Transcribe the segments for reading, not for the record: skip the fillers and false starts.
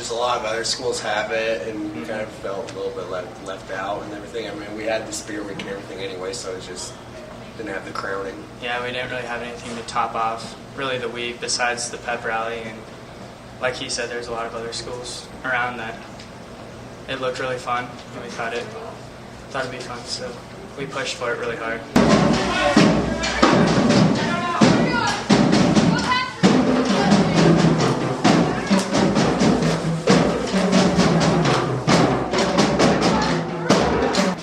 just a lot of other schools have it, and we kind of felt a little bit left out and everything. I mean, we had the Spirit Week and everything anyway, so it just didn't have the crowning. Yeah, we didn't really have anything to top off really the week besides the pep rally, and like he said, there's a lot of other schools around that it looked really fun, and we thought it'd be fun, so we pushed for it really hard.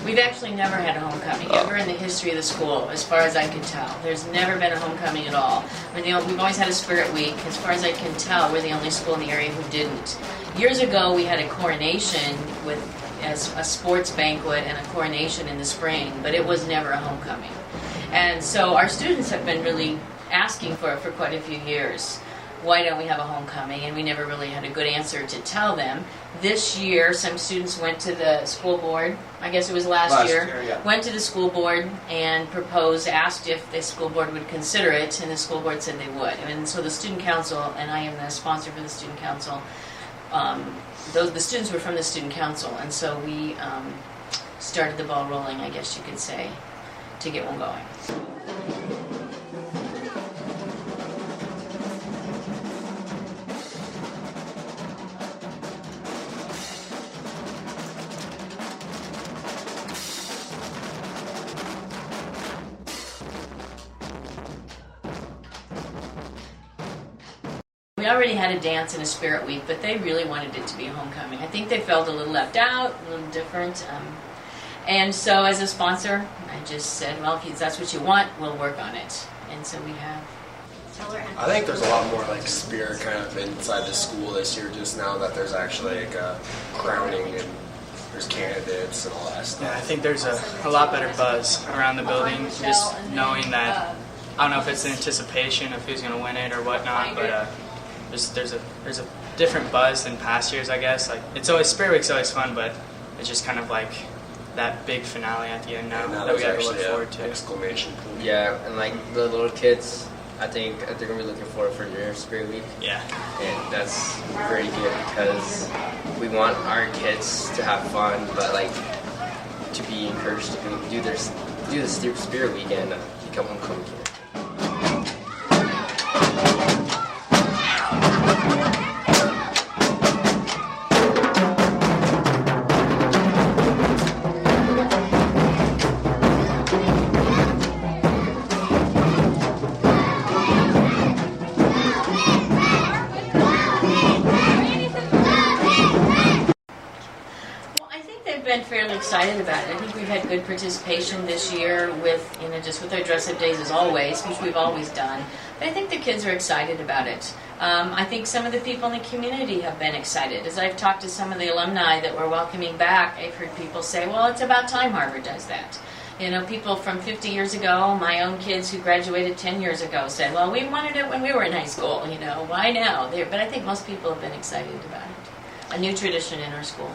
We've actually never had a homecoming, ever in the history of the school, as far as I can tell. There's never been a homecoming at all. We've always had a Spirit Week. As far as I can tell, we're the only school in the area who didn't. Years ago, we had a coronation as a sports banquet and a coronation in the spring, but it was never a homecoming. And so our students have been really asking for it for quite a few years. Why don't we have a homecoming? And we never really had a good answer to tell them. This year, some students went to the school board, I guess it was last year, yeah. Went to the school board and asked if the school board would consider it, and the school board said they would. And so the student council, and I am the sponsor for the student council, the students were from the student council, and so we started the ball rolling, I guess you could say, to get one going. We already had a dance and a Spirit Week, but they really wanted it to be a homecoming. I think they felt a little left out, a little different. And so as a sponsor, I just said, well, if that's what you want, we'll work on it. And so we have. I think there's a lot more like spirit kind of inside the school this year, just now that there's actually like a crowning and there's candidates and all that stuff. Yeah, I think there's a lot better buzz around the building, just knowing that, I don't know if it's the anticipation of who's going to win it or whatnot, but there's a different buzz than past years, I guess. Like Spirit Week's always fun, but it's just kind of like that big finale at the end now that we have to look forward to. Exclamation point. Yeah, and like the little kids, I think they're gonna be looking forward for their Spirit Week. Yeah, and that's very good because we want our kids to have fun, but like to be encouraged to do the Spirit Week and become homecoming kids. Been fairly excited about it. I think we've had good participation this year with our dress-up days as always, which we've always done. But I think the kids are excited about it. I think some of the people in the community have been excited. As I've talked to some of the alumni that we're welcoming back, I've heard people say, well, it's about time Harvard does that. You know, people from 50 years ago, my own kids who graduated 10 years ago said, well, we wanted it when we were in high school, why now? But I think most people have been excited about it. A new tradition in our school.